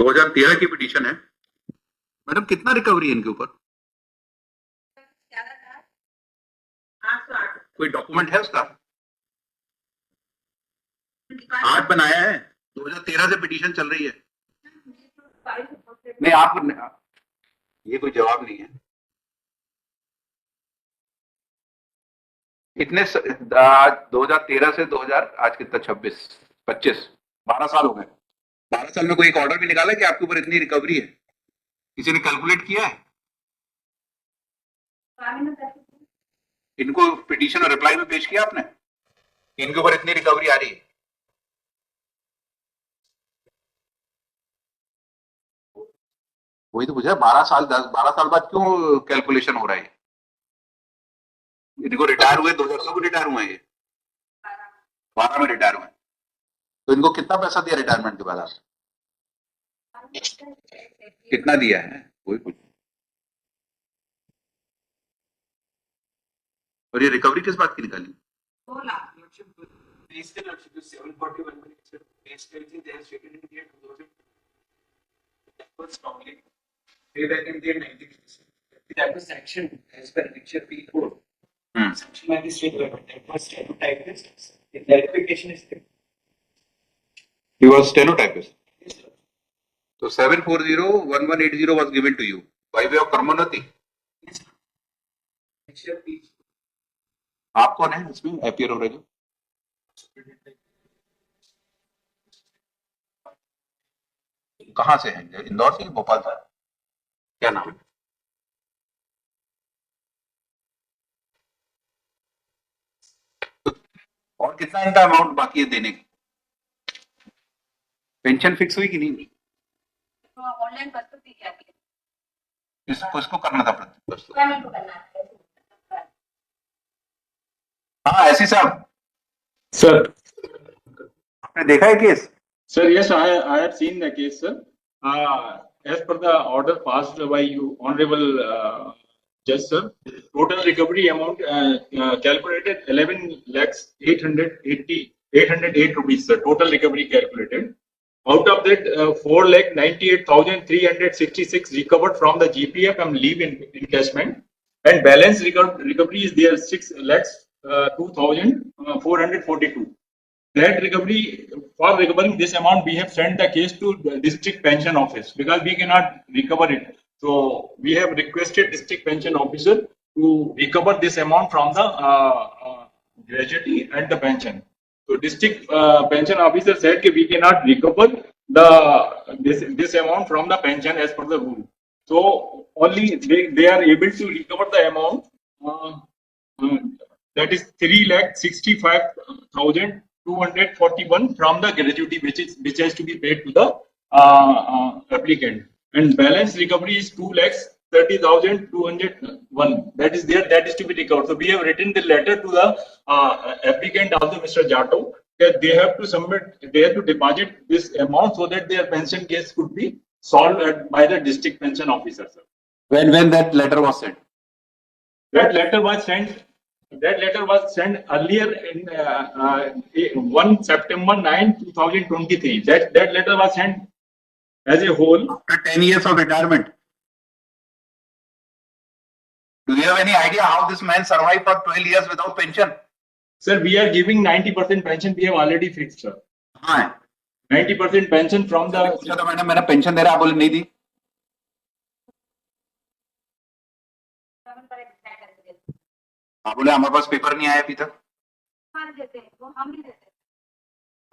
2013 की पिटीशन है मैडम। कितना रिकवरी है इनके ऊपर? कोई डॉक्यूमेंट है उसका? 8 बनाया है, 2013 से पिटीशन चल रही है। नहीं, आप ये कोई जवाब नहीं है। कितने 2013 से 2000 आज कितना 26 25 12 साल हो गए। 12 साल में कोई एक ऑर्डर भी निकाला कि आपके ऊपर इतनी रिकवरी है? किसी ने कैलकुलेट किया है? इनको पिटीशन और रिप्लाई में पेश किया आपने? इनके ऊपर इतनी रिकवरी आ रही है? वही तो पूछा, 12 साल बाद क्यों कैलकुलेशन हो रहा है? इनको रिटायर हुए 2000 को रिटायर हुए, ये 12 में रिटायर हुए, तो इनको कितना पैसा दिया रिटायरमेंट के बाद? आप कितना दिया है? वही कुछ। और ये रिकवरी किस बात की निकाली? That was sanctioned as per Picture P code. Sanctioned by the state government. That was stenotypist. The clarification is there. He was stenotypist. Yes, sir. So 7401180 was given to you by way of Karmanati. Yes, sir. Picture P. आप कौन है इसमें appear हो रहे जो? कहाँ से हैं? इंदौर से, भोपाल से? क्या नाम है? और कितना इनका अमाउंट बाकी है देने की? पेंशन फिक्स हुई कि नहीं? ऑनलाइन प्रस्तुति क्या थी? इसको करना था प्रस्तुत। पेमेंट को करना है। हाँ, ऐसी साहब, Sir, आपने देखा है case? sir, yes, I have seen the case, sir. As per the order passed by you, Honorable Judge, sir, total recovery amount calculated 11 lakhs 808 rupees, sir. Total recovery calculated. Out of that, 4 lakh 98,366 recovered from the GPF and leave encashment, and balance recovery is there 6 lakhs 2,442. That recovery, for recovering this amount, we have sent the case to the district pension office because we cannot recover it. So we have requested district pension officer to recover this amount from the gratuity and the pension. So district pension officer said that we cannot recover this amount from the pension as per the rule. So only they are able to recover the amount. That is 3,65,241 from the gratuity which has to be paid to the applicant, and balance recovery is 2,30,201. That is there, that is to be recovered. So we have written the letter to the applicant, also Mr. Jatov, that they have to submit, they have to deposit this amount so that their pension case could be solved by the district pension officer, sir. When that letter was sent? That letter was sent earlier in 1 September 9, 2023. That letter was sent as a whole. After 10 years of retirement. Do you have any idea how this man survived for 12 years without pension? Sir, we are giving 90% pension. We have already fixed, sir. हाँ, 90% pension from the. पूछा तो मैंने pension दे रहा, आप बोले नहीं दी। आप बोले हमारे पास पेपर नहीं आया अभी तक।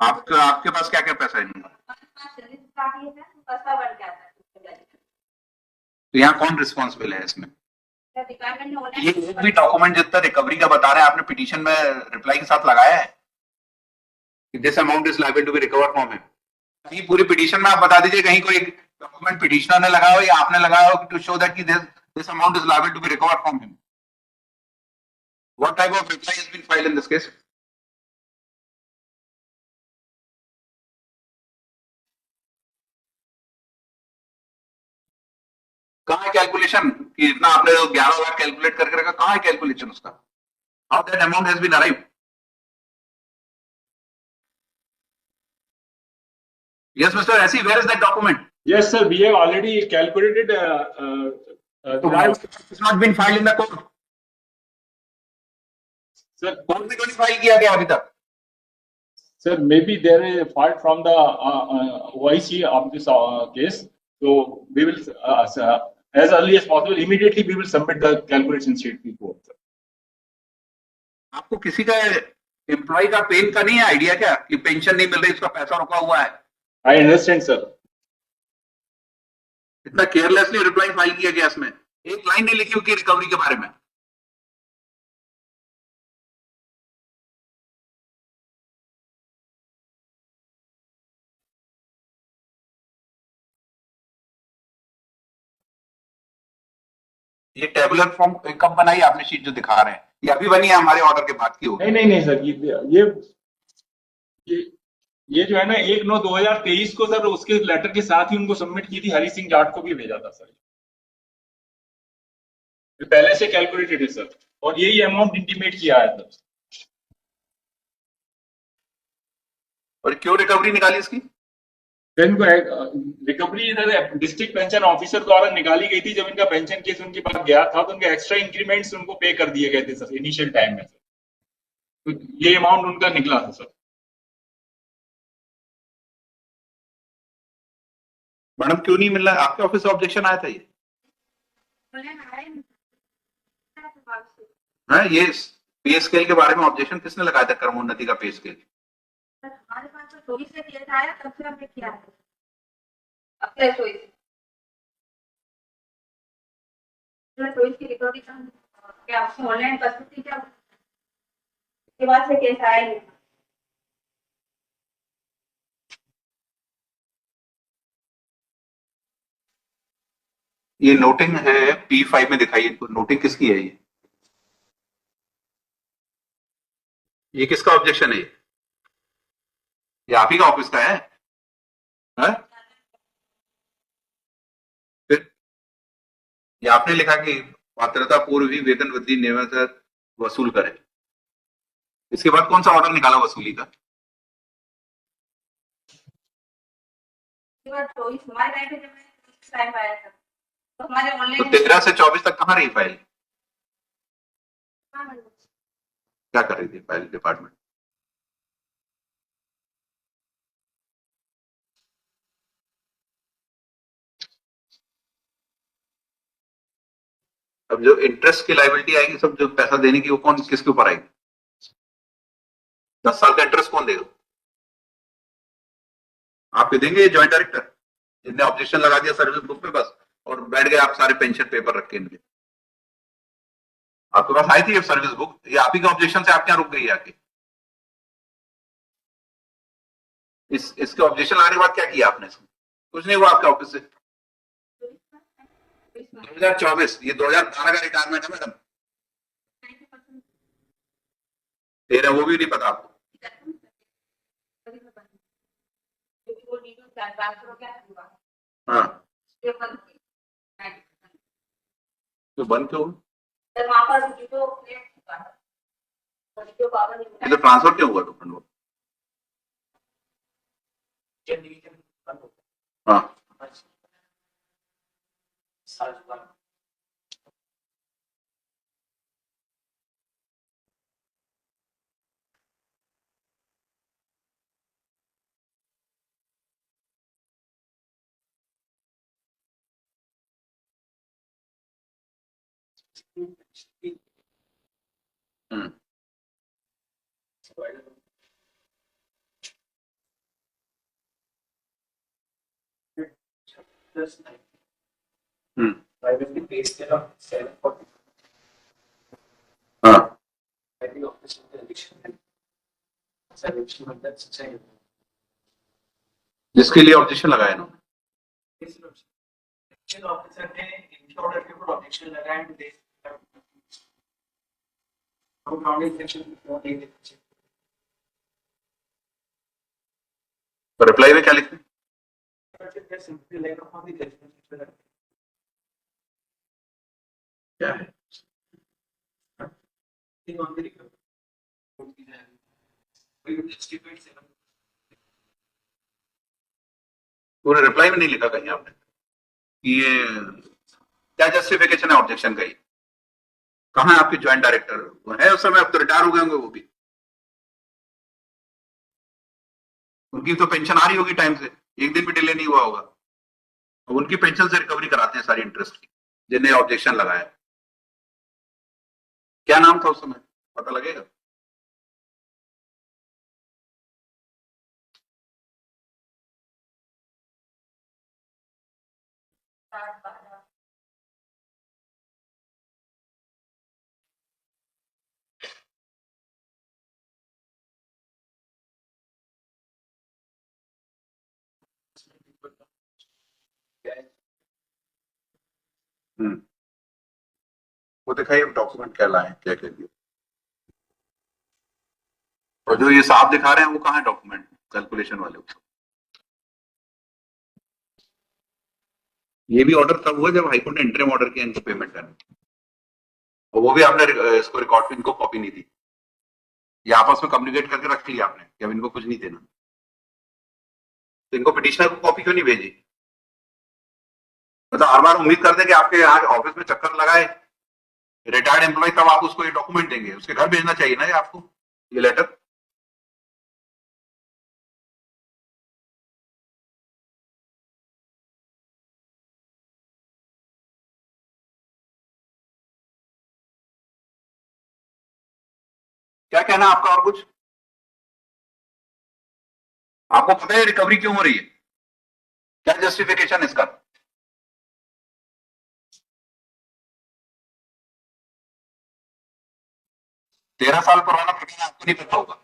आपके पास क्या क्या पैसा है इनका? तो यहाँ कौन रिस्पॉन्सिबल है इसमें? ये एक भी डॉक्यूमेंट जितना रिकवरी का बता रहे हैं आपने पिटीशन में रिप्लाई के साथ लगाया है कि this amount is liable to be recovered from him? कहीं पूरी पिटीशन में आप बता दीजिए, कहीं कोई डॉक्यूमेंट पिटीशनर ने लगाया हो या आपने लगाया हो टू शो दैट कि this amount is liable to be recovered from him. What type of reply has been filed in this case? कहाँ है कैलकुलेशन कि इतना आपने 11 लाख कैलकुलेट करके रखा? कहाँ है कैलकुलेशन उसका? How that amount has been arrived? Yes, Mr. Assi, where is that document? Yes, sir. We have already calculated. So why it's not been filed in the court? Sir, court में क्यों नहीं file किया गया अभी तक? sir, maybe there is a fault from the OIC of this case. So we will, as early as possible, immediately we will submit the calculation sheet report. Sir. आपको किसी का एम्प्लॉय का पेन का नहीं है आइडिया क्या कि pension नहीं मिल रही, इसका पैसा रुका हुआ है? I understand, sir. इतना केयरलेसली रिप्लाई फाइल किया गया इसमें, एक लाइन नहीं लिखी हुई रिकवरी के बारे में. ये टेबुलर फॉर्म कब बनाई आपने शीट जो दिखा रहे हैं? ये अभी बनी है, हमारे ऑर्डर के बाद की होगी? नहीं सर, ये जो है ना 1/9/2023 को सर उसके लेटर के साथ ही उनको सबमिट की थी, हरी सिंह जाट को भी भेजा था सर. पहले से कैलकुलेटेड है सर, और यही अमाउंट इंटीमेट किया है सर. और क्यों रिकवरी निकाली इसकी? रिकवरी इधर डिस्ट्रिक्ट पेंशन ऑफिसर द्वारा निकाली गई थी. जब इनका पेंशन केस उनके पास गया था तो उनके एक्स्ट्रा इंक्रीमेंट्स उनको पे कर दिए गए थे सर इनिशियल टाइम में सर. तो ये अमाउंट उनका निकला था सर. मैडम क्यों नहीं मिल रहा है? आपके ऑफिस से ऑब्जेक्शन आया था ये? हाँ, ये पे स्केल के बारे में ऑब्जेक्शन किसने लगाया था? क्रमोन्नति का पे स्केल हमारे पास तो 24 से केस आया, तब से हमने किया है. अब से 24 की रिकवरी क्या आपको ऑनलाइन कर सकती क्या? उसके बाद से केस आया ही नहीं. ये नोटिंग है P5 में दिखाइए इनको. नोटिंग किसकी है ये किसका ऑब्जेक्शन है? ये आप ही का ऑफिस का है? फिर ये आपने लिखा कि पात्रता पूर्व ही वेतन वृद्धि नियमित वसूल करे. इसके बाद कौन सा ऑर्डर निकाला वसूली का? हमारे टाइम पे जब टाइम आया था तो हमारे तो ऑनलाइन 13 से 24 तक कहाँ रही फाइल? क्या कर रही थी फाइल डिपार्टमेंट? अब जो इंटरेस्ट की लायबिलिटी आएगी, सब जो पैसा देने की, वो कौन किसके ऊपर आएगी? 10 साल का इंटरेस्ट कौन देगा? आप ही देंगे जॉइंट डायरेक्टर जिसने ऑब्जेक्शन लगा दिया सर्विस बुक पे बस, और बैठ गए आप सारे पेंशन पेपर रख के इनके. आपके पास आई थी सर्विस बुक, ये आप ही के ऑब्जेक्शन से आपके यहाँ रुक गई आके. इसके ऑब्जेक्शन आने के बाद क्या किया आपने? कुछ नहीं हुआ आपके ऑफिस से. 2024, ये 2012 का रिटायरमेंट है मैडम. 13 वो भी नहीं पता आपको? हाँ, तो बंद क्यों? ये तो ट्रांसफर क्यों हुआ टोकन वो? हाँ, Privately based in 740. हाँ. I think office of the election and election of that society. जिसके लिए ऑब्जेक्शन लगाया इन्होंने? Election officer ने इनके ऑर्डर के ऊपर ऑब्जेक्शन लगाया and they हम काउंटी इलेक्शन को नहीं देते. तो रिप्लाई में क्या लिखते हैं? Simply like upon the judgment. क्या है? Thing on the recovery. We will estimate 7. पूरे रिप्लाई में नहीं लिखा कहीं आपने कि ये क्या जस्टिफिकेशन है ऑब्जेक्शन का? ये कहाँ है आपके ज्वाइंट डायरेक्टर? वो है उस समय, अब तो रिटायर हो गए होंगे वो भी। उनकी तो पेंशन आ रही होगी टाइम से, एक दिन भी डिले नहीं हुआ होगा। अब उनकी पेंशन से रिकवरी कराते हैं सारी इंटरेस्ट की, जिन्हें ऑब्जेक्शन लगाया। क्या नाम था उस समय, पता लगेगा? वो दिखाइए डॉक्यूमेंट क्या लाए, क्या क्या दिया। और जो ये साफ दिखा रहे हैं वो कहाँ है डॉक्यूमेंट कैलकुलेशन वाले? ये भी ऑर्डर तब हुआ जब हाईकोर्ट ने इंटरिम ऑर्डर किया इनको पेमेंट करने, और वो भी आपने इसको रिकॉर्ड में इनको कॉपी नहीं दी। ये आपस में कम्युनिकेट करके रख लिया आपने कि अब इनको कुछ नहीं देना, तो इनको पिटिशनर को कॉपी क्यों नहीं भेजी? मतलब हर बार उम्मीद करते हैं कि आपके यहाँ ऑफिस में चक्कर लगाए रिटायर्ड एम्प्लॉय, तब आप उसको ये डॉक्यूमेंट देंगे। उसके घर भेजना चाहिए ना ये आपको, ये लेटर। क्या कहना है आपका? और कुछ आपको पता है रिकवरी क्यों हो रही है? क्या जस्टिफिकेशन इसका? तेरह साल पुराना प्रकरण आपको नहीं पता होगा?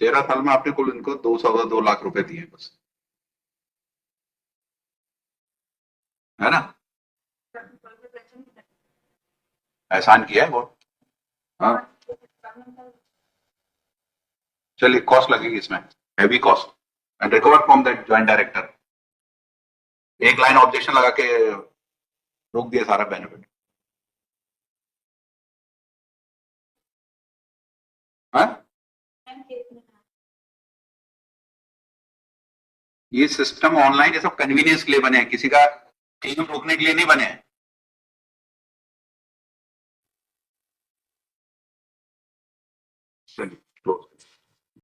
तेरह साल में आपने कुल इनको 2 लाख रुपए दिए बस, है ना? एहसान किया है बहुत। हाँ, चलिए कॉस्ट लगेगी इसमें, heavy cost, and recover from that joint director. एक लाइन ऑब्जेक्शन लगा के रोक दिया सारा बेनिफिट। हाँ, ये सिस्टम ऑनलाइन ये सब कन्वीनियंस के लिए बने हैं, किसी का क्लेम रोकने के लिए नहीं बने हैं। चलिए,